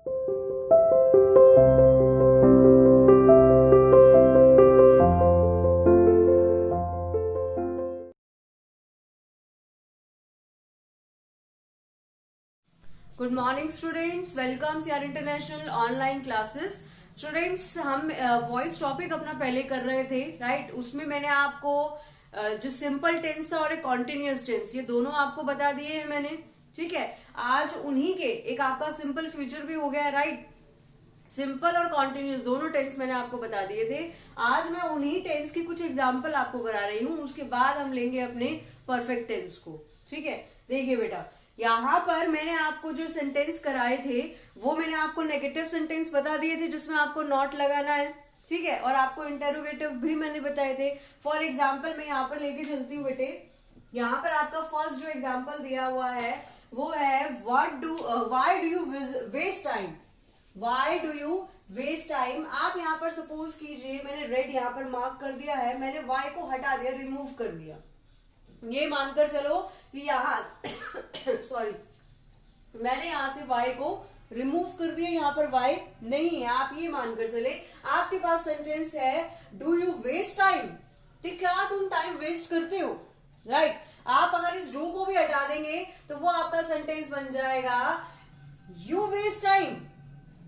Good morning students, welcome CR international online classes. Students, हम voice topic अपना पहले कर रहे थे, राइट। उसमें मैंने आपको जो सिंपल टेंस था और एक कॉन्टिन्यूअस टेंस, ये दोनों आपको बता दिए हैं मैंने, ठीक है। आज उन्हीं के एक आपका सिंपल फ्यूचर भी हो गया है, राइट। सिंपल और कॉन्टिन्यूअस दोनों टेंस मैंने आपको बता दिए थे। आज मैं उन्हीं टेंस की कुछ एग्जाम्पल आपको करा रही हूँ, उसके बाद हम लेंगे अपने परफेक्ट टेंस को, ठीक है। देखिए बेटा, यहाँ पर मैंने आपको जो सेंटेंस कराए थे वो मैंने आपको नेगेटिव सेंटेंस बता दिए थे जिसमें आपको नॉट लगाना है, ठीक है। और आपको इंटेरोगेटिव भी मैंने बताए थे। फॉर एग्जाम्पल मैं यहाँ पर लेके चलती हूँ बेटे। यहाँ पर आपका फर्स्ट जो एग्जाम्पल दिया हुआ है वो है why do you waste time. Why do you waste time. आप यहाँ पर सपोज कीजिए, मैंने रेड यहाँ पर मार्क कर दिया है, मैंने वाई को हटा दिया, रिमूव कर दिया। ये मानकर चलो कि यहाँ सॉरी, मैंने यहां से y को रिमूव कर दिया, यहाँ पर y नहीं है। आप ये मानकर चले आपके पास सेंटेंस है डू यू वेस्ट टाइम, तो क्या तुम टाइम वेस्ट करते हो, राइट। आप अगर इस डू को भी हटा देंगे तो वो आपका सेंटेंस बन जाएगा यू वेस्ट टाइम।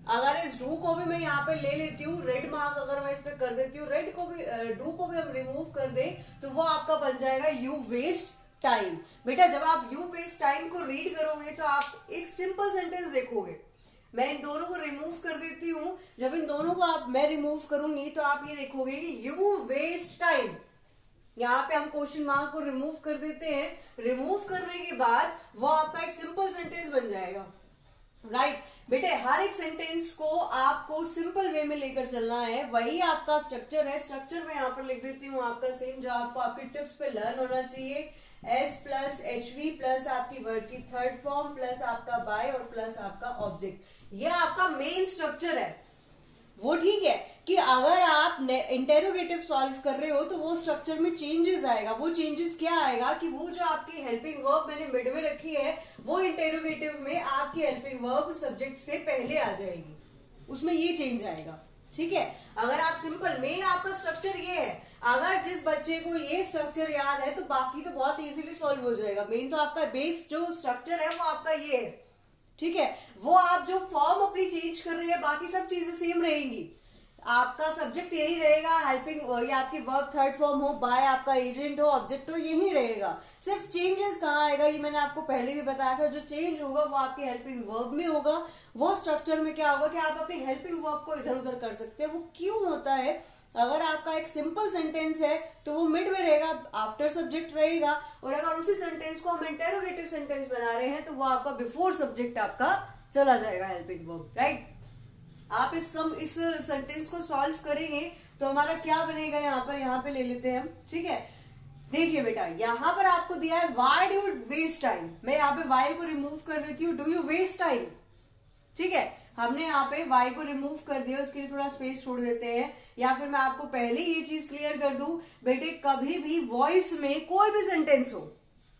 अगर इस डू को भी मैं यहाँ पे ले लेती हूँ, रेड मार्क अगर मैं इस पे कर देती हूँ, रेड को भी डू को भी हम रिमूव कर दें तो वो आपका बन जाएगा यू वेस्ट टाइम। बेटा, जब आप यू वेस्ट टाइम को रीड करोगे तो आप एक सिंपल सेंटेंस देखोगे। मैं इन दोनों को रिमूव कर देती हूँ, जब इन दोनों को मैं रिमूव करूंगी तो आप ये देखोगे कि यू वेस्ट टाइम। यहाँ पे हम क्वेश्चन मार्क को रिमूव कर देते हैं। रिमूव करने के बाद वो आपका एक सिंपल सेंटेंस बन जाएगा, राइट। बेटे, हर एक सेंटेंस को आपको सिंपल वे में लेकर चलना है, वही आपका स्ट्रक्चर है। स्ट्रक्चर मैं यहाँ पर लिख देती हूँ आपका सेम, जो आपको आपके टिप्स पे लर्न होना चाहिए। एस प्लस HV प्लस आपकी वर्ड की थर्ड फॉर्म प्लस आपका बाय और प्लस आपका ऑब्जेक्ट, ये आपका मेन स्ट्रक्चर है। वो ठीक है कि अगर आप इंटेरोगेटिव सॉल्व कर रहे हो तो वो स्ट्रक्चर में चेंजेस आएगा। वो चेंजेस क्या आएगा कि वो जो आपकी हेल्पिंग वर्ब मैंने मिड में रखी है वो इंटेरोगेटिव में आपकी हेल्पिंग वर्ब सब्जेक्ट से पहले आ जाएगी, उसमें ये चेंज आएगा, ठीक है। अगर आप सिंपल, मेन आपका स्ट्रक्चर ये है। अगर जिस बच्चे को ये स्ट्रक्चर याद है तो बाकी तो बहुत इजीली सॉल्व हो जाएगा। मेन तो आपका बेस जो स्ट्रक्चर है वो आपका ये है, ठीक है। वो आप जो फॉर्म अपनी चेंज कर रही है, बाकी सब चीजें सेम रहेंगी। आपका सब्जेक्ट यही रहेगा, हेल्पिंग या आपकी वर्ब थर्ड फॉर्म हो, बाय आपका एजेंट हो, ऑब्जेक्ट हो, यही रहेगा। सिर्फ चेंजेस कहाँ आएगा ये मैंने आपको पहले भी बताया था। जो चेंज होगा वो आपकी हेल्पिंग वर्ब में होगा। वो स्ट्रक्चर में क्या होगा कि आप अपनी हेल्पिंग वर्ब को इधर उधर कर सकते हैं। वो क्यों होता है? अगर आपका एक सिंपल सेंटेंस है तो वो मिड में रहेगा, आफ्टर सब्जेक्ट रहेगा। और अगर उसी सेंटेंस को हम इंटेरोगेटिव सेंटेंस बना रहे हैं तो वो आपका बिफोर सब्जेक्ट आपका चला जाएगा, हेल्पिंग वर्ब, राइट। आप इस सेंटेंस को सॉल्व करेंगे तो हमारा क्या बनेगा, यहाँ पे ले लेते हैं हम, ठीक है। देखिए बेटा, यहाँ पर आपको दिया है why do you waste time. मैं यहाँ पे वाई को रिमूव कर देती हूँ, डू यू वेस्ट टाइम, ठीक है। हमने यहाँ पे y को रिमूव कर दिया, उसके लिए थोड़ा स्पेस छोड़ देते हैं। या फिर मैं आपको पहले ये चीज क्लियर कर दूं, बेटे कभी भी वॉइस में कोई भी सेंटेंस हो,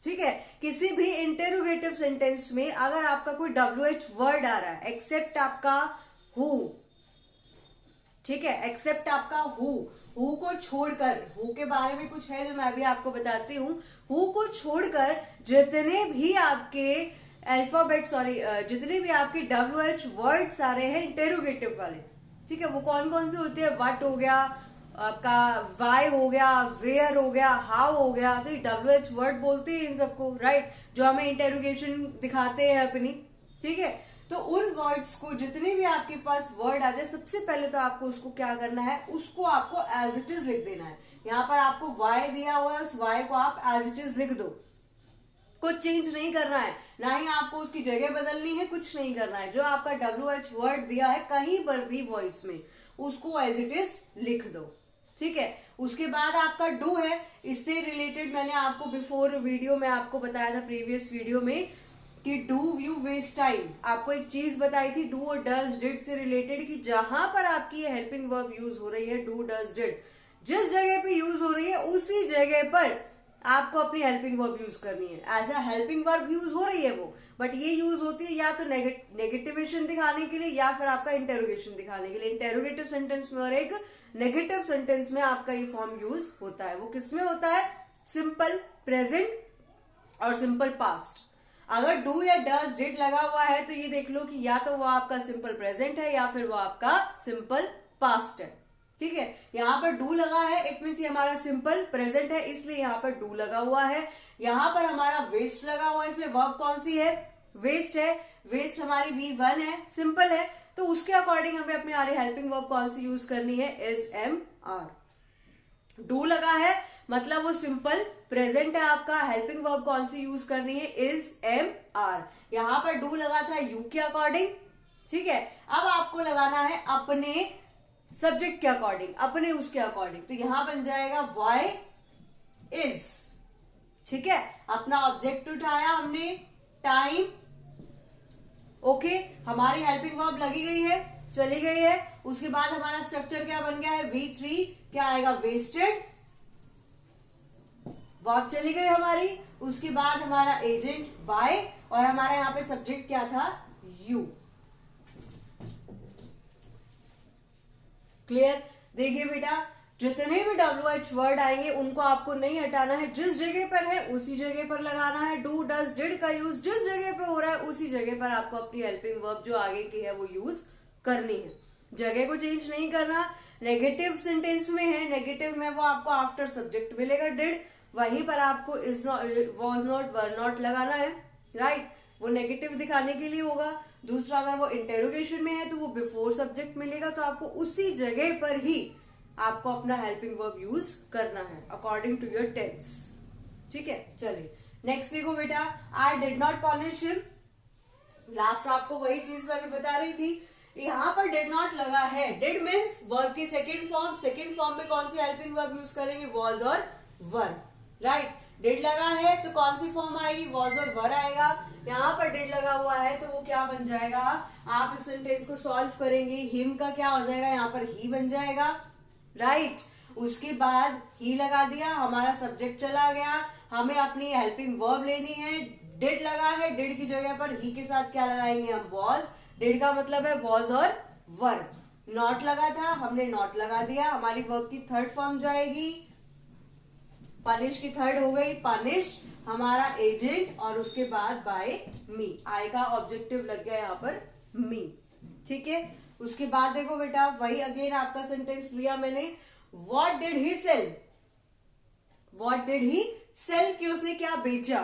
ठीक है, किसी भी इंटेरोगेटिव सेंटेंस में अगर आपका कोई WH वर्ड आ रहा है, एक्सेप्ट आपका हु, ठीक है, एक्सेप्ट आपका हु को छोड़कर, हु के बारे में कुछ है जो मैं अभी आपको बताती हूँ। हु को छोड़कर जितने भी आपके अल्फाबेट, जितने भी आपके WH वर्ड्स आ रहे हैं इंटेरोगेटिव वाले, ठीक है, वो कौन कौन से होते हैं? व्हाट हो गया आपका, वाई हो गया, वेयर हो गया, हाउ हो गया, तो ये WH वर्ड बोलते हैं इन सबको, राइट, जो हमें इंटेरोगेशन दिखाते हैं अपनी, ठीक है। तो उन वर्ड्स को, जितने भी आपके पास वर्ड आ जाए, सबसे पहले तो आपको उसको क्या करना है, उसको आपको एज इट इज लिख देना है। यहाँ पर आपको वाई दिया हुआ है, उस वाई को आप एज इट इज लिख दो, कुछ चेंज नहीं करना है, ना ही आपको उसकी जगह बदलनी है, कुछ नहीं करना है। जो आपका WH वर्ड दिया है कहीं पर भी वॉइस में, उसको एज इट इज लिख दो, ठीक है। उसके बाद आपका डू है, इससे रिलेटेड मैंने आपको बिफोर वीडियो में आपको बताया था, प्रीवियस वीडियो में, कि डू यू वेस्ट टाइम। आपको एक चीज बताई थी डू और डज डिड से रिलेटेड, कि जहां पर आपकी हेल्पिंग वर्ब यूज हो रही है, डू डज डिड, जिस जगह पे यूज हो रही है उसी जगह पर आपको अपनी हेल्पिंग वर्ब यूज करनी है। As a helping verb use हो रही है वो, बट ये यूज होती है या तो नेगेटिवेशन दिखाने के लिए या फिर आपका इंटेरोगेशन दिखाने के लिए। इंटेरोगेटिव सेंटेंस में और एक नेगेटिव सेंटेंस में आपका ये फॉर्म यूज होता है। वो किसमें होता है? सिंपल प्रेजेंट और सिंपल पास्ट। अगर डू या डज डिड लगा हुआ है तो ये देख लो कि या तो वो आपका सिंपल प्रेजेंट है या फिर वो आपका सिंपल पास्ट है। ठीक है, यहाँ पर डू लगा है, इट मीन्स ये हमारा सिंपल प्रेजेंट है, इसलिए यहाँ पर डू लगा हुआ है। यहाँ पर हमारा वेस्ट लगा हुआ है, इसमें वर्ब कौन सी है? वेस्ट है। वेस्ट हमारी V1 है, सिंपल है, तो उसके अकॉर्डिंग हमें अपनी आ रही हेल्पिंग वर्ब कौन सी यूज करनी है? Is am are. डू लगा है मतलब वो सिंपल प्रेजेंट है आपका। हेल्पिंग वर्ब कौन सी यूज करनी है? Is am are. यहां पर डू लगा था यू के अकॉर्डिंग। ठीक है, अब आपको लगाना है अपने सब्जेक्ट के अकॉर्डिंग, अपने उसके अकॉर्डिंग, तो यहां बन जाएगा वाई इज। ठीक है, अपना ऑब्जेक्ट उठाया हमने, टाइम। ओके, हमारी हेल्पिंग वर्ब लगी गई है, चली गई है। उसके बाद हमारा स्ट्रक्चर क्या बन गया है? V3 क्या आएगा? वेस्टेड। वर्ब चली गई हमारी। उसके बाद हमारा एजेंट बाय, और हमारा यहाँ पे सब्जेक्ट क्या था? यू। क्लियर? देखिए बेटा, जितने भी WH वर्ड आएंगे उनको आपको नहीं हटाना है, जिस जगह पर है उसी जगह पर लगाना है। डू डज डिड का यूज जिस जगह पे हो रहा है उसी जगह पर आपको अपनी हेल्पिंग वर्ब जो आगे की है वो यूज करनी है। जगह को चेंज नहीं करना। नेगेटिव सेंटेंस में है, नेगेटिव में वो आपको आफ्टर सब्जेक्ट मिलेगा डिड, वहीं पर आपको is not, was not, were not लगाना है। राइट, वो नेगेटिव दिखाने के लिए होगा। दूसरा, अगर वो इंटेरोगेशन में है तो वो बिफोर सब्जेक्ट मिलेगा, तो आपको उसी जगह पर ही आपको अपना हेल्पिंग वर्ब यूज करना है अकॉर्डिंग टू योर टेंस। ठीक है, चलिए नेक्स्ट देखो बेटा, I did not polish him. Last आपको वही चीज मैं बता रही थी, यहाँ पर डिड नॉट लगा है। डिड मीन्स वर्ब की सेकेंड फॉर्म। सेकेंड फॉर्म में कौन सी हेल्पिंग वर्ब यूज करेंगे? वॉज और वर। राइट, डिड लगा है तो कौन सी फॉर्म आएगी? वॉज और वर आएगा। यहाँ पर डिड लगा हुआ है तो वो क्या बन जाएगा? आप इस सेंटेंस को सॉल्व करेंगे, हिम का क्या हो जाएगा? यहाँ पर ही बन जाएगा। राइट, उसके बाद ही लगा दिया, हमारा सब्जेक्ट चला गया, हमें अपनी हेल्पिंग वर्ब लेनी है। डिड लगा है, डिड की जगह पर ही के साथ क्या लगाएंगे हम? वॉज। डिड का मतलब है वॉज और वर। नॉट लगा था, हमने नॉट लगा दिया, हमारी वर्ब की थर्ड फॉर्म जाएगी। पनिश की थर्ड हो गई पनिश, हमारा एजेंट, और उसके बाद बाय मी। आई का ऑब्जेक्टिव लग गया यहाँ पर मी। ठीक है, उसके बाद देखो बेटा, वही अगेन आपका सेंटेंस लिया मैंने, what did he sell. What did he sell, कि उसने क्या बेचा।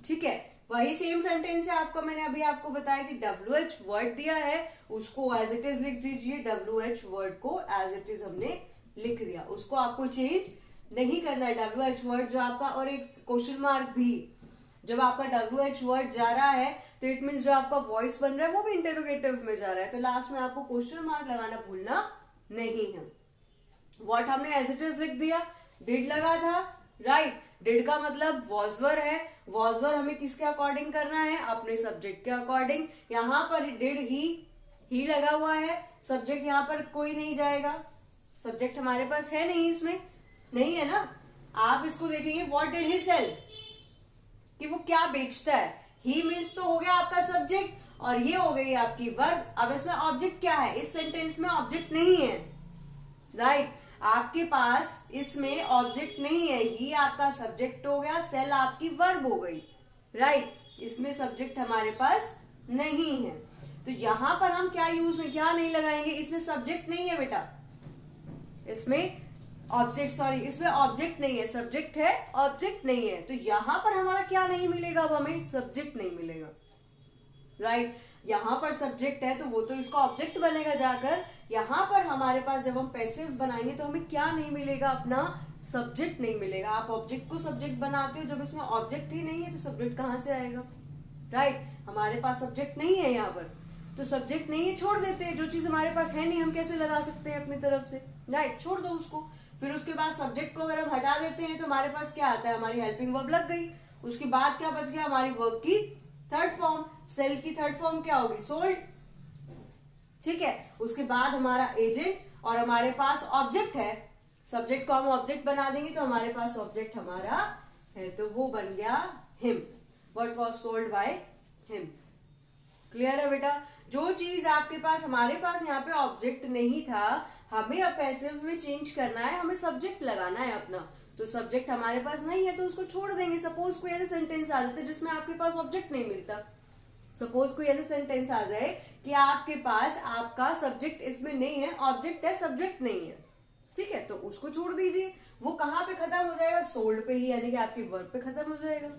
ठीक है, वही सेम सेंटेंस है आपका। मैंने अभी आपको बताया कि WH वर्ड दिया है, उसको एज इट इज लिख दीजिए। WH वर्ड को एज इट इज हमने लिख दिया, उसको आपको चेंज नहीं करना है। WH वर्ड जो आपका, और एक क्वेश्चन मार्क भी, जब आपका WH वर्ड जा रहा है तो इट मीन्स जो आपका वॉइस बन रहा है वो भी इंटेरोगेटिव में जा रहा है, तो लास्ट में आपको क्वेश्चन मार्क लगाना भूलना नहीं है। व्हाट हमने एज इट इज लिख दिया, डिड लगा था। राइट, डिड का मतलब वॉजवर है। वॉजवर हमें किसके अकॉर्डिंग करना है? अपने सब्जेक्ट के अकॉर्डिंग। यहाँ पर डिड ही लगा हुआ है, सब्जेक्ट यहाँ पर कोई नहीं जाएगा, सब्जेक्ट हमारे पास है नहीं, इसमें नहीं है ना। आप इसको देखेंगे व्हाट डिड ही सेल, कि वो क्या बेचता है। ही मीन्स तो हो गया आपका सब्जेक्ट, और ये हो गई आपकी वर्ब। अब इसमें ऑब्जेक्ट क्या है? इस सेंटेंस में ऑब्जेक्ट नहीं है। राइट, आपके पास इसमें ऑब्जेक्ट नहीं है। ही आपका सब्जेक्ट हो गया, सेल आपकी वर्ब हो गई। राइट, इसमें सब्जेक्ट हमारे पास नहीं है, तो यहां पर हम क्या क्या नहीं लगाएंगे? इसमें सब्जेक्ट नहीं है बेटा, इसमें ऑब्जेक्ट, सॉरी, इसमें ऑब्जेक्ट नहीं है, सब्जेक्ट है, ऑब्जेक्ट नहीं है, तो यहां पर हमारा क्या नहीं मिलेगा? अब हमें सब्जेक्ट नहीं मिलेगा। राइट, यहां पर सब्जेक्ट है तो वो तो इसका ऑब्जेक्ट बनेगा जाकर। यहां पर हमारे पास जब हम पैसिव बनाएंगे तो हमें क्या नहीं मिलेगा? अपना सब्जेक्ट नहीं मिलेगा। आप ऑब्जेक्ट को सब्जेक्ट बनाते हो, जब इसमें ऑब्जेक्ट ही नहीं है तो सब्जेक्ट कहां से आएगा? राइट, हमारे पास सब्जेक्ट नहीं है यहाँ पर, तो सब्जेक्ट नहीं है, छोड़ देते हैं। जो चीज हमारे पास है नहीं, हम कैसे लगा सकते हैं अपनी तरफ से? राइट, छोड़ दो उसको। फिर उसके बाद सब्जेक्ट को अगर हम हटा देते हैं तो हमारे पास क्या आता है? हमारी हेल्पिंग वर्ब लग गई। उसके बाद क्या बच गया? हमारी वर्ब की थर्ड फॉर्म। सेल की थर्ड फॉर्म क्या होगी? सोल्ड। ठीक है, उसके बाद हमारा एजेंट, और हमारे पास ऑब्जेक्ट है। सब्जेक्ट को हम ऑब्जेक्ट बना देंगे तो हमारे पास ऑब्जेक्ट हमारा है, तो वो बन गया him, what was sold by him. Clear है बेटा? जो चीज आपके पास, हमारे पास यहाँ पे ऑब्जेक्ट नहीं था, हमें अब पैसिव में चेंज करना है, हमें सब्जेक्ट लगाना है अपना, तो सब्जेक्ट हमारे पास नहीं है तो उसको छोड़ देंगे। सपोज कोई ऐसा सेंटेंस आ जाता है जिसमें आपके पास ऑब्जेक्ट नहीं मिलता, सपोज कोई ऐसा सेंटेंस आ जाए कि आपके पास आपका सब्जेक्ट इसमें नहीं है, ऑब्जेक्ट है सब्जेक्ट नहीं है, ठीक है, तो उसको छोड़ दीजिए। वो कहां पे खत्म हो जाएगा? सोल्ड पे ही, यानी कि आपके वर्ब पे खत्म हो जाएगा।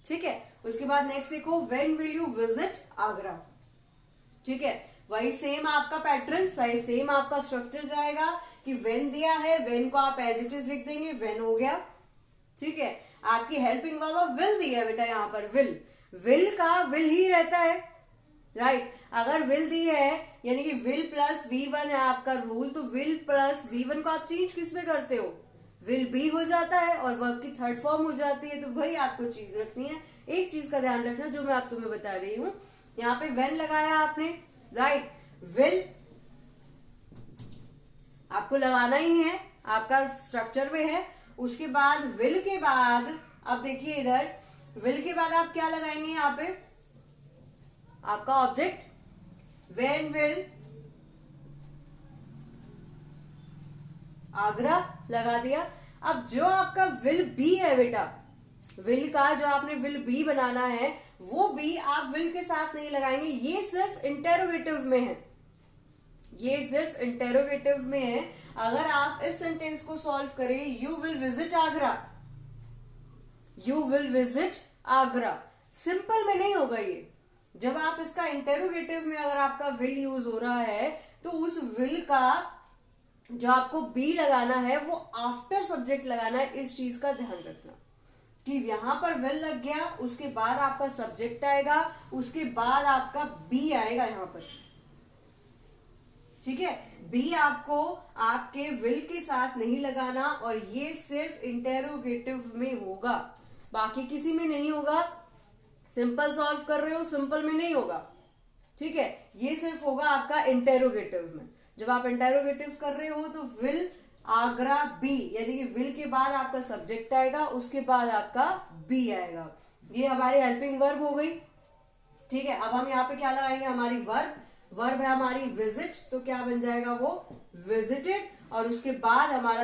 ठीक है, उसके बाद नेक्स्ट देखो, when will you visit Agra. ठीक है, वही सेम आपका पैटर्न, सही सेम आपका स्ट्रक्चर जाएगा कि व्हेन दिया है, व्हेन को आप एज इट इज लिख देंगे, व्हेन हो गया। ठीक है, आपकी हेल्पिंग वर्ब विल दी है बेटा, यहां पर विल का विल ही रहता है, राइट। अगर विल दी है यानी कि विल प्लस V1 है आपका रूल, तो विल प्लस V1 को आप चेंज किस में करते हो? विल बी हो जाता है और वर्ब की थर्ड फॉर्म हो जाती है, तो वही आपको चीज रखनी है। एक चीज का ध्यान रखना जो मैं आप तुम्हें बता रही हूं, यहाँ पे व्हेन लगाया आपने, राइट, विल आपको लगाना ही है, आपका स्ट्रक्चर में है। उसके बाद विल के बाद, अब देखिए इधर, विल के बाद आप क्या लगाएंगे? यहाँ पे आपका ऑब्जेक्ट, व्हेन विल आगरा लगा दिया। अब जो आपका विल बी है बेटा, विल का जो आपने विल बी बनाना है, वो बी आप विल के साथ नहीं लगाएंगे, ये सिर्फ इंटेरोगेटिव में है, ये सिर्फ इंटेरोगेटिव में है। अगर आप इस सेंटेंस को सॉल्व करें, you will visit Agra, you will visit Agra, simple में नहीं होगा ये। जब आप इसका इंटेरोगेटिव में अगर आपका विल यूज हो रहा है, तो उस विल का जो आपको बी लगाना है वो आफ्टर सब्जेक्ट लगाना है। इस चीज का ध्यान रखना कि यहां पर विल लग गया, उसके बाद आपका सब्जेक्ट आएगा, उसके बाद आपका बी आएगा यहां पर। ठीक है, बी आपको आपके विल के साथ नहीं लगाना, और ये सिर्फ इंटेरोगेटिव में होगा, बाकी किसी में नहीं होगा। सिंपल सॉल्व कर रहे हो, सिंपल में नहीं होगा। ठीक है, ये सिर्फ होगा आपका इंटेरोगेटिव में। जब आप इंटेरोगेटिव कर रहे हो तो विल आगरा बी, यानी कि विल के बाद आपका सब्जेक्ट आएगा, उसके बाद आपका बी आएगा। ये हमारी हेल्पिंग वर्ब हो गई। ठीक है, अब हम यहाँ पे क्या लगाएंगे? हमारी वर्ब है हमारी विजिट, तो क्या बन जाएगा वो? विजिटेड, और उसके बाद हमारा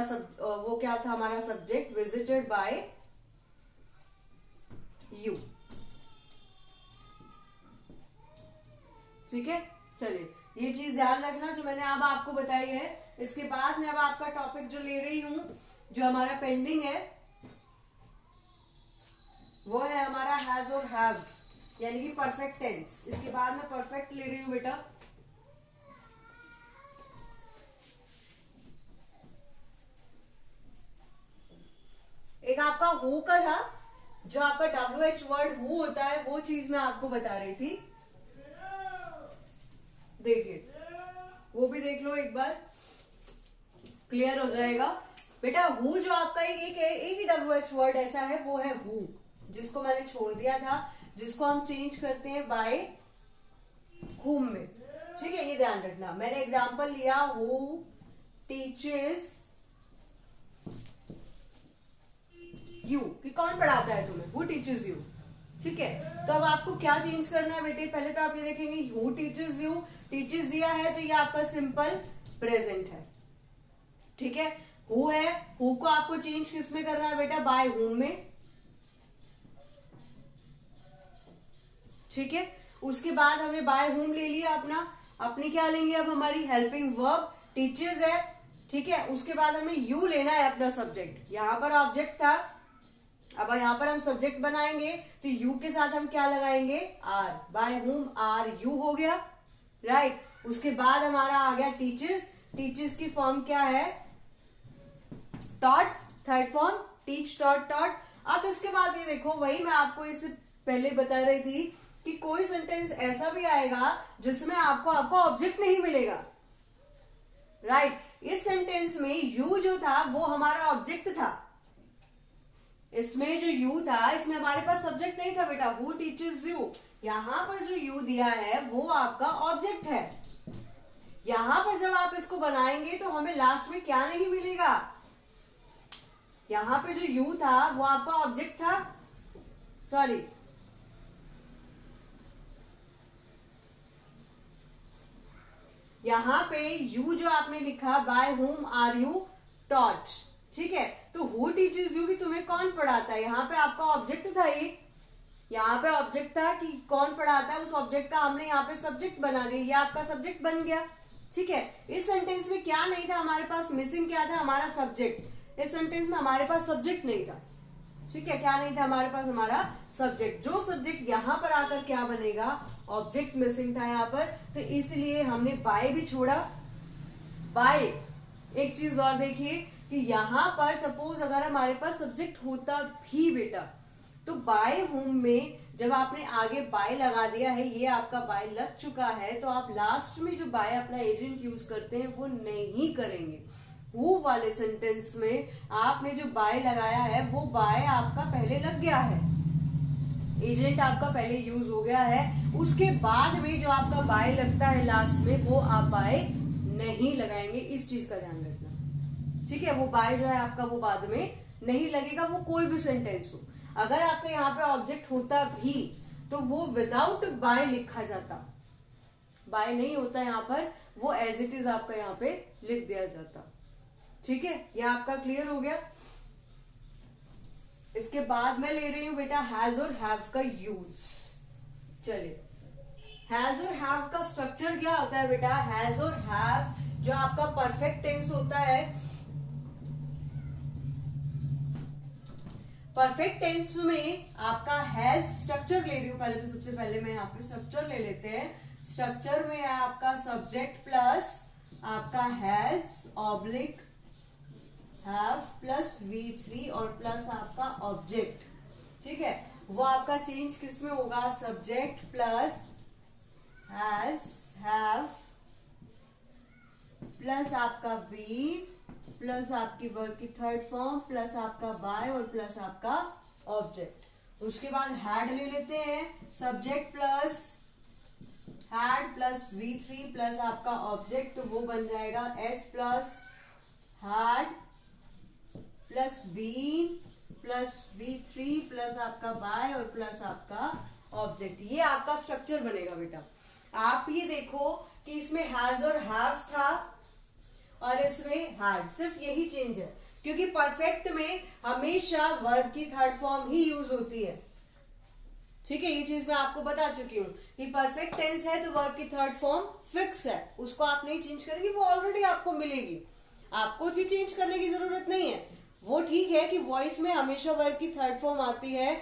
वो क्या था? हमारा सब्जेक्ट, विजिटेड बाय यू। ठीक है, चलिए ये चीज ध्यान रखना जो मैंने अब आपको बताई है। इसके बाद मैं अब आपका टॉपिक जो ले रही हूं, जो हमारा पेंडिंग है, वो है हमारा हैज और हैव, यानी कि परफेक्ट टेंस। इसके बाद मैं परफेक्ट ले रही हूं बेटा। एक आपका हु का था, जो आपका WH वर्ड हु होता है, वो चीज मैं आपको बता रही थी। देखिए, वो भी देख लो एक बार, क्लियर हो जाएगा बेटा। हु जो आपका एक ही WH वर्ड ऐसा है, वो है हु, जिसको मैंने छोड़ दिया था, जिसको हम चेंज करते हैं बाय हुम में। ठीक है, ये ध्यान रखना। मैंने एग्जांपल लिया, हु टीचेस यू, कि कौन पढ़ाता है तुम्हें? Who teaches you. ठीक है, तो अब आपको क्या चेंज करना है बेटे? पहले तो आप ये देखेंगे, हु टीचेस यू, टीचेस दिया है तो ये आपका सिंपल प्रेजेंट है। ठीक है, हु है, हु को आपको चेंज किस में करना है बेटा? बाय हुम में। ठीक है, उसके बाद हमने बाय हुम ले लिया अपना, अपनी क्या लेंगे अब? हमारी हेल्पिंग वर्ब टीचर्स है। ठीक है, उसके बाद हमें यू लेना है अपना सब्जेक्ट। यहां पर ऑब्जेक्ट था, अब यहां पर हम सब्जेक्ट बनाएंगे, तो यू के साथ हम क्या लगाएंगे? Are. By whom are you हो गया, राइट। उसके बाद हमारा आ गया टीचर्स। टीचर्स की फॉर्म क्या है? Taught, third form teach, taught, taught. अब इसके बाद ये देखो, वही मैं आपको इससे पहले बता रही थी कि कोई सेंटेंस ऐसा भी आएगा जिसमें आपको ऑब्जेक्ट नहीं मिलेगा, राइट। इस सेंटेंस में यू जो था वो हमारा ऑब्जेक्ट था। इसमें जो यू था, इसमें हमारे पास सब्जेक्ट नहीं था बेटा। हु टीचर्स यू, यहां पर जो यू दिया है वो आपका ऑब्जेक्ट है। यहां पर जब आप इसको बनाएंगे तो हमें लास्ट में क्या नहीं मिलेगा? यहाँ पे जो यू था वो आपका ऑब्जेक्ट था, सॉरी यहाँ पे यू जो आपने लिखा bye whom are you taught, ठीक है, तो हु टीचर्स यू कि तुम्हें कौन पढ़ाता है, यहाँ पे आपका ऑब्जेक्ट था ये, यहाँ पे ऑब्जेक्ट था कि कौन पढ़ाता है, उस ऑब्जेक्ट का हमने यहाँ पे सब्जेक्ट बना दिया, ये आपका सब्जेक्ट बन गया, ठीक है। इस सेंटेंस में क्या नहीं था हमारे पास, मिसिंग क्या था, हमारा सब्जेक्ट। इस सेंटेंस में हमारे पास सब्जेक्ट नहीं था, ठीक है, क्या नहीं था हमारे पास, हमारा सब्जेक्ट। जो सब्जेक्ट यहाँ पर आकर क्या बनेगा, ऑब्जेक्ट मिसिंग था यहाँ पर, तो इसलिए हमने बाय भी छोड़ा। बाय, एक चीज और देखिए कि यहाँ पर सपोज अगर हमारे पास सब्जेक्ट होता भी बेटा, तो बाय होम में जब आपने आगे बाय लगा दिया है, ये आपका बाय लग चुका है, तो आप लास्ट में जो बाय अपना एजेंट यूज करते हैं वो नहीं करेंगे। वो वाले सेंटेंस में आपने जो बाय लगाया है वो बाय आपका पहले लग गया है, एजेंट आपका पहले यूज हो गया है, उसके बाद में जो आपका बाय लगता है लास्ट में वो आप बाय नहीं लगाएंगे, इस चीज का ध्यान रखना, ठीक है। वो बाय जो है आपका वो बाद में नहीं लगेगा, वो कोई भी सेंटेंस हो। अगर आपका यहाँ पे ऑब्जेक्ट होता भी तो वो विदाउट बाय लिखा जाता, बाय नहीं होता यहाँ पर, वो एज इट इज आपका यहाँ पे लिख दिया जाता, ठीक है। ये आपका क्लियर हो गया। इसके बाद मैं ले रही हूं बेटा हैज और हैव का यूज। चलिए, हैज और हैव का स्ट्रक्चर क्या होता है बेटा, हैज और हैव जो आपका परफेक्ट टेंस होता है, परफेक्ट टेंस में आपका हैज स्ट्रक्चर ले रही हूं पहले से, सबसे पहले मैं यहाँ पे स्ट्रक्चर ले लेते हैं। स्ट्रक्चर में है आपका सब्जेक्ट प्लस आपका has oblique have plus V3 और प्लस आपका ऑब्जेक्ट, ठीक है। वो आपका चेंज किस में होगा, subject plus has have plus आपका बी प्लस आपकी वर्ब की थर्ड फॉर्म प्लस आपका बाय और प्लस आपका ऑब्जेक्ट। उसके बाद हैड ले लेते हैं, subject plus had plus V3 plus आपका ऑब्जेक्ट, तो वो बन जाएगा S plus had plus be plus V3 plus आपका बाय और प्लस आपका ऑब्जेक्ट। ये आपका स्ट्रक्चर बनेगा बेटा। आप ये देखो कि इसमें हैज और हैव था और इसमें हैड, सिर्फ यही चेंज है, क्योंकि परफेक्ट में हमेशा वर्ब की थर्ड फॉर्म ही यूज होती है, ठीक है। ये चीज मैं आपको बता चुकी हूँ कि परफेक्ट टेंस है तो वर्ब की थर्ड फॉर्म फिक्स है, उसको आप नहीं चेंज करेंगे, वो ऑलरेडी आपको मिलेगी, आपको भी चेंज करने की जरूरत नहीं है। वो ठीक है कि वॉइस में हमेशा वर्ब की थर्ड फॉर्म आती है,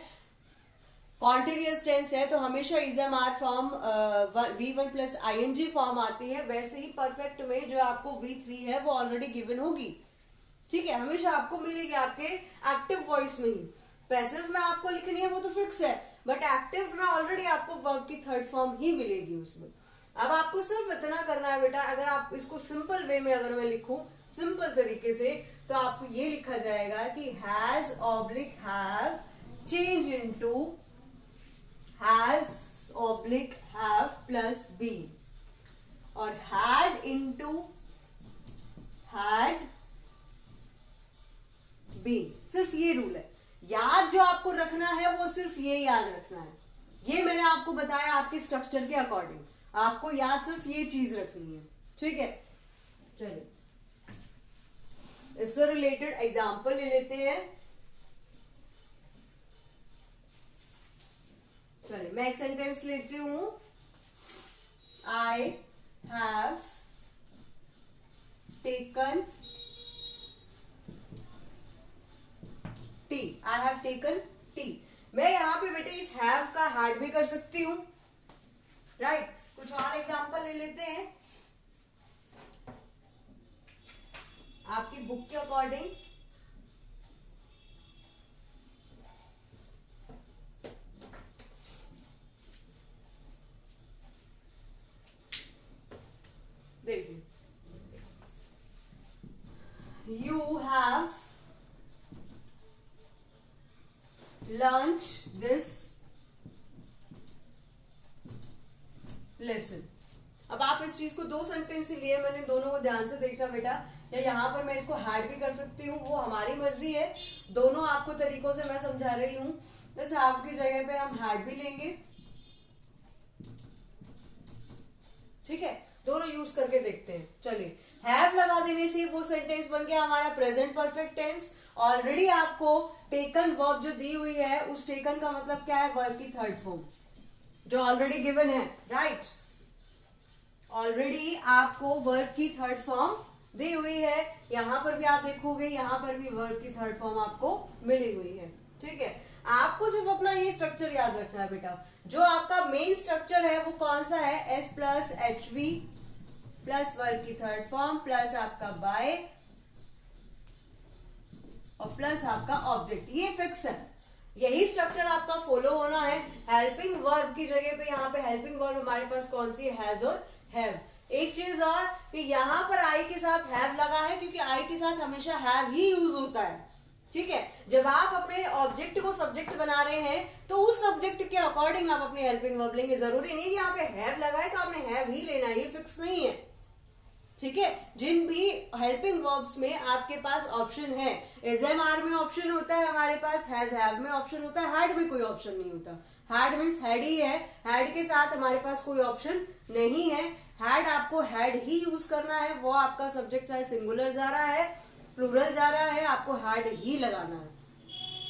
कॉन्टिन्यूअस टेंस है तो हमेशा is am are form V1 plus ING form आती है, वैसे ही परफेक्ट में जो आपको V3 है वो ऑलरेडी गिवन होगी, ठीक है, हमेशा आपको मिलेगी आपके एक्टिव वॉइस में ही। पैसिव में आपको लिखनी है वो तो फिक्स है, बट एक्टिव में ऑलरेडी आपको वर्ब की थर्ड फॉर्म ही मिलेगी उसमें। अब आपको सिर्फ इतना करना है बेटा, अगर आप इसको सिंपल वे में अगर मैं लिखूं सिंपल तरीके से, तो आपको ये लिखा जाएगा कि has oblique have change into has oblique have plus be और हैड इनटू हैड बी। सिर्फ ये रूल है, याद जो आपको रखना है वो सिर्फ ये याद रखना है, ये मैंने आपको बताया आपके स्ट्रक्चर के अकॉर्डिंग, आपको याद सिर्फ ये चीज रखनी है, ठीक है। चलिए, इससे रिलेटेड एग्जाम्पल ले लेते हैं। चलिए, मैं एक सेंटेंस लेती हूं, I have taken T, I have taken T. मैं यहां पे बेटे इस हैव का हैड भी कर सकती हूं, राइट। कुछ और एग्जांपल ले लेते हैं आपकी बुक के अकॉर्डिंग। देखिए, you have learnt this lesson, अब आप इस चीज को दो सेंटेंस ही लिए, मैंने दोनों को ध्यान से देखना बेटा, या यहाँ पर मैं इसको हैड भी कर सकती हूँ, वो हमारी मर्जी है। दोनों आपको तरीकों से मैं समझा रही हूँ। इस हैव की जगह पे हम हैड भी लेंगे, ठीक है, दोनों यूज करके देखते हैं। चलिए, हैव लगा देने से वो सेंटेंस बन गया हमारा प्रेजेंट परफेक्ट टेंस। ऑलरेडी आपको टेकन वर्ब जो दी हुई है, उस टेकन का मतलब क्या है, वर्ब की थर्ड फॉर्म जो ऑलरेडी गिवन है, राइट। ऑलरेडी आपको वर्ब की थर्ड फॉर्म दी हुई है। यहां पर भी आप देखोगे, यहां पर भी वर्ब की थर्ड फॉर्म आपको मिली हुई है, ठीक है। आपको सिर्फ अपना ये स्ट्रक्चर याद रखना है बेटा। जो आपका मेन स्ट्रक्चर है वो कौन सा है, S plus H we plus verb की थर्ड फॉर्म प्लस आपका बाय और प्लस आपका ऑब्जेक्ट, ये फिक्स है। यही स्ट्रक्चर आपका फॉलो होना है। हेल्पिंग वर्ब की जगह पे यहाँ पे हेल्पिंग वर्ब हमारे पास कौन सी है, हैज और हैव। एक चीज और कि यहाँ पर आई के साथ हैव लगा है, क्योंकि आई के साथ हमेशा हैव ही यूज होता है, ठीक है। जब आप अपने ऑब्जेक्ट को सब्जेक्ट बना रहे हैं तो उस सब्जेक्ट के अकॉर्डिंग आप अपनी हेल्पिंग वर्ब लेंगे। जरूरी नहीं कि यहाँ पे हैव लगा है तो आपने हैव ही लेना है, ये फिक्स नहीं है, ठीक है। जिन भी हेल्पिंग वर्ब्स में आपके पास ऑप्शन है, एसएमआर में ऑप्शन होता है हमारे पास, हैज हैव में ऑप्शन होता है, हैड में कोई ऑप्शन नहीं होता। हैड मीन्स हैड ही है, हैड के साथ हमारे पास कोई ऑप्शन नहीं है। हैड आपको हैड ही यूज करना है, वो आपका सब्जेक्ट चाहे सिंगुलर जा रहा है प्लूरल जा रहा है, आपको हैड ही लगाना है।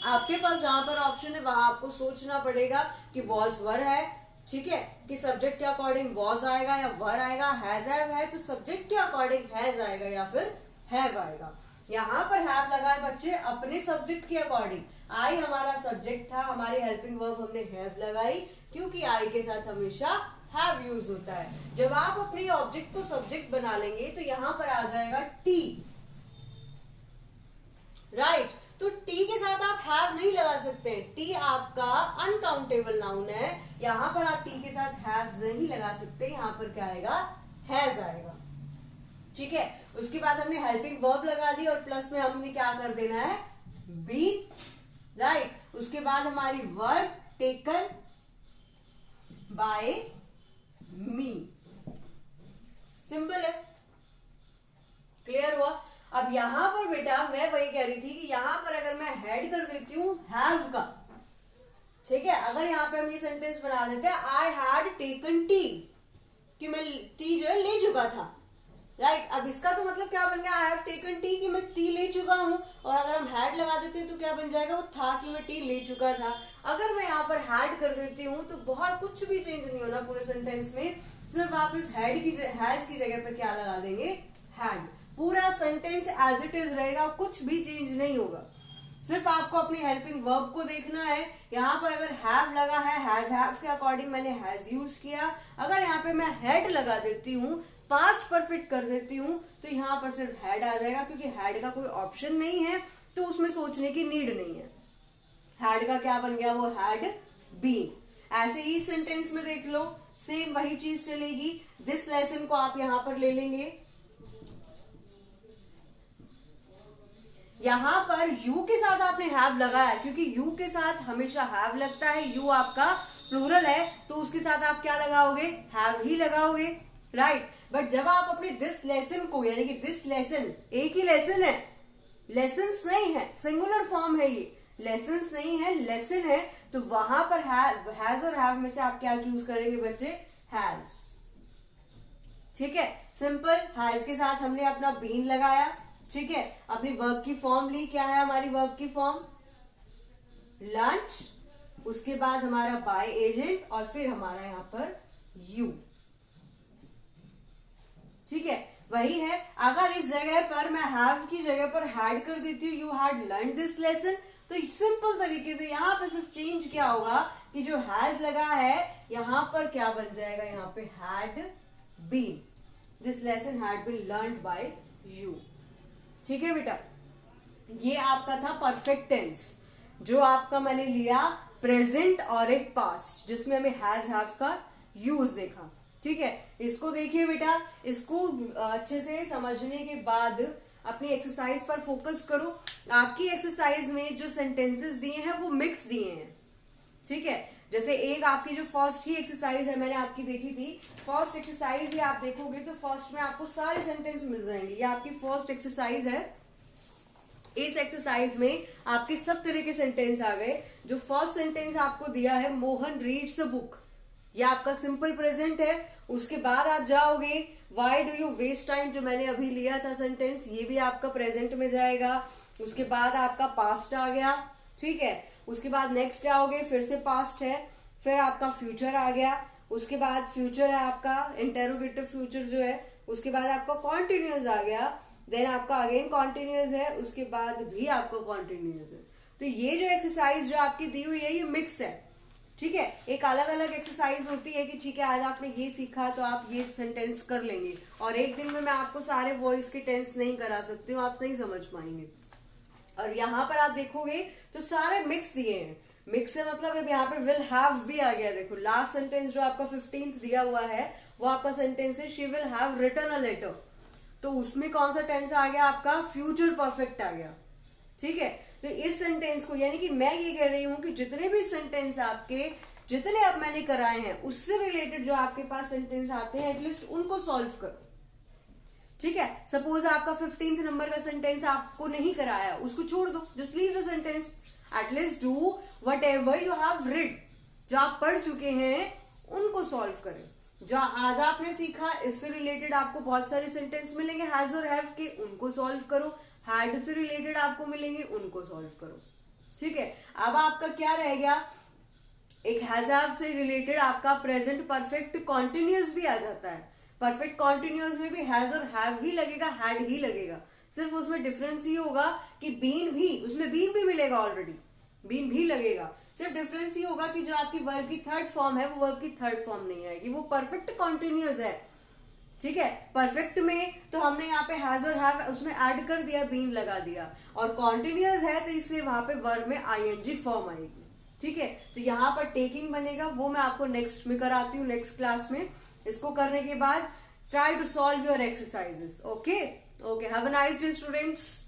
आपके पास जहां पर ऑप्शन है वहां आपको सोचना पड़ेगा कि वॉज वर है, ठीक है, कि सब्जेक्ट के अकॉर्डिंग वॉज आएगा या वर आएगा। हैज हैव है तो सब्जेक्ट के अकॉर्डिंग हैज आएगा या फिर हैव आएगा। यहाँ पर हैव लगा है बच्चे अपने सब्जेक्ट के अकॉर्डिंग। आई हमारा सब्जेक्ट था, हमारी हेल्पिंग वर्ब हमने हैव लगाई, क्योंकि आई के साथ हमेशा हैव यूज होता है। जब आप अपने ऑब्जेक्ट को सब्जेक्ट बना लेंगे तो यहाँ पर आ जाएगा टी, राइट। तो टी के साथ आप हैव नहीं लगा सकते, टी आपका अनकाउंटेबल नाउन है, यहां पर आप टी के साथ हैव नहीं लगा सकते, यहां पर क्या आएगा, हैज आएगा, ठीक है। उसके बाद हमने हेल्पिंग वर्ब लगा दी और प्लस में हमने क्या कर देना है, बीन, राइट। उसके बाद हमारी verb taken by me, simple है, क्लियर हुआ। अब यहां पर बेटा मैं वही कह रही थी कि यहां पर अगर मैं हैड कर देती हूं हैव का, ठीक है, अगर यहां पे हम ये सेंटेंस बना देते हैं, आई हैड टेकन टी, कि मैं टी जो है ले चुका था, राइट। अब इसका तो मतलब क्या बन गया, आई हैव टेकन टी, कि मैं टी ले चुका हूं। और अगर हम हैड लगा देते हैं तो क्या बन जाएगा, वो था कि मैं टी ले चुका था। अगर मैं यहाँ पर हैड कर देती हूँ तो बहुत कुछ भी चेंज नहीं होना पूरे सेंटेंस में, सिर्फ आप इस हैड की हैज की जगह पर क्या लगा देंगे, हैड। पूरा सेंटेंस एज इट इज रहेगा, कुछ भी चेंज नहीं होगा। सिर्फ आपको अपनी हेल्पिंग वर्ब को देखना है। यहाँ पर अगर हैव लगा है, हैज हैव के अकॉर्डिंग मैंने हैज यूज किया। अगर यहाँ पे मैं हैड लगा देती हूँ, पास्ट परफेक्ट कर देती हूँ, तो यहाँ पर सिर्फ हैड आ जाएगा, क्योंकि हैड का कोई ऑप्शन नहीं है तो उसमें सोचने की नीड नहीं है। हैड का क्या बन गया, वो हैड बीन। ऐसे ही सेंटेंस में देख लो, सेम वही चीज चलेगी। दिस लेसन को आप यहाँ पर ले लेंगे, यहां पर यू के साथ आपने हैव लगाया, क्योंकि यू के साथ हमेशा हैव लगता है, यू आपका प्लूरल है तो उसके साथ आप क्या लगाओगे, हैव ही लगाओगे, राइट। बट जब आप अपने दिस लेसन को, यानी कि दिस लेसन एक ही लेसन है, लेसन्स नहीं है, सिंगुलर फॉर्म है, ये लेसन्स नहीं है, लेसन है, तो वहां पर हैज और हैव में से आप क्या चूज करेंगे बच्चे, हैज, ठीक है, सिंपल। हैज के साथ हमने अपना बीन लगाया, ठीक है, अपनी वर्ब की फॉर्म ली, क्या है हमारी वर्ब की फॉर्म, लंच, उसके बाद हमारा बाय एजेंट और फिर हमारा यहां पर यू, ठीक है, वही है। अगर इस जगह पर मैं हैव की जगह पर हैड कर देती हूँ, you had learn this lesson, तो सिंपल तरीके से यहाँ पे सिर्फ चेंज क्या होगा कि जो हैज लगा है यहाँ पर क्या बन जाएगा, यहाँ पे had been, this lesson had been learned by you, ठीक है बेटा। ये आपका था परफेक्ट टेंस, जो आपका मैंने लिया प्रेजेंट और एक पास्ट, जिसमें हमें हैज हैव का यूज देखा, ठीक है। इसको देखिए बेटा, इसको अच्छे से समझने के बाद अपनी एक्सरसाइज पर फोकस करो। आपकी एक्सरसाइज में जो सेंटेंसेस दिए हैं वो मिक्स दिए हैं, ठीक है। जैसे एक आपकी जो फर्स्ट ही एक्सरसाइज है मैंने आपकी देखी थी, फर्स्ट एक्सरसाइज ही आप देखोगे तो फर्स्ट में आपको सारे सेंटेंस मिल जाएंगे। ये आपकी फर्स्ट एक्सरसाइज है। इस एक्सरसाइज में आपके सब तरह के सेंटेंस आ गए। जो फर्स्ट सेंटेंस आपको दिया है, मोहन रीड्स अ बुक, ये आपका सिंपल प्रेजेंट है। उसके बाद आप जाओगे why do you waste time, जो मैंने अभी लिया था सेंटेंस, ये भी आपका प्रेजेंट में जाएगा। उसके बाद आपका पास्ट आ गया, ठीक है। उसके बाद नेक्स्ट आओगे, फिर से पास्ट है, फिर आपका फ्यूचर आ गया। उसके बाद फ्यूचर है आपका इंटेरोगेटिव फ्यूचर जो है। उसके बाद आपका कॉन्टिन्यूअस आ गया, देन आपका अगेन कॉन्टिन्यूअस है, उसके बाद भी आपका कॉन्टिन्यूअस है। तो ये जो एक्सरसाइज जो आपकी दी हुई है ये मिक्स है, ठीक है। एक अलग अलग एक्सरसाइज होती है कि ठीक है आज आपने ये सीखा तो आप ये सेंटेंस कर लेंगे, और एक दिन में मैं आपको सारे वॉइस के टेंस नहीं करा सकती हूँ, आप नहीं समझ पाएंगे। और यहाँ पर आप देखोगे तो सारे मिक्स दिए हैं। मिक्स से मतलब अब यहाँ पे विल हैव भी आ गया। देखो लास्ट सेंटेंस जो आपका 15th दिया हुआ है वो आपका सेंटेंस है she will have written a letter, तो उसमें कौन सा टेंस आ गया आपका, फ्यूचर परफेक्ट आ गया, ठीक है। तो इस सेंटेंस को, यानी कि मैं ये कह रही हूं कि जितने भी सेंटेंस आपके, जितने अब मैंने कराए हैं उससे रिलेटेड जो आपके पास सेंटेंस आते हैं एटलीस्ट उनको सॉल्व करो, ठीक है। सपोज आपका 15th नंबर का सेंटेंस आपको नहीं कराया, उसको छोड़ दो, just leave the sentence, at least do what ever you have read, जो आप पढ़ चुके हैं उनको सॉल्व करें। जो आज आपने सीखा इससे रिलेटेड आपको बहुत सारे सेंटेंस मिलेंगे हैज और हैव के, उनको सॉल्व करो। हैड से रिलेटेड आपको मिलेंगे, उनको सॉल्व करो, ठीक है। अब आपका क्या रह गया, एक हैज हैव से रिलेटेड आपका प्रेजेंट परफेक्ट कॉन्टिन्यूअस भी आ जाता है। परफेक्ट कॉन्टिन्यूअस में भी हैज और हैव ही लगेगा, हैड ही लगेगा, सिर्फ उसमें डिफरेंस ये होगा कि बीन भी, उसमें बीन भी मिलेगा, ऑलरेडी बीन भी लगेगा। सिर्फ डिफरेंस ये होगा कि जो आपकी वर्ब की थर्ड फॉर्म है वो वर्ब की थर्ड फॉर्म नहीं आएगी, वो परफेक्ट कॉन्टिन्यूअस है, ठीक है। परफेक्ट में तो हमने यहाँ पे हैज और हैव उसमें ऐड कर दिया, बीन लगा दिया, और कॉन्टिन्यूअस है तो इसलिए वहां पे वर्ब में आईएनजी फॉर्म आएगी, ठीक है। तो यहाँ पर टेकिंग बनेगा, वो मैं आपको नेक्स्ट में कराती हूँ, नेक्स्ट क्लास में। इसको करने के बाद try to solve your exercises, okay. Have a nice day students.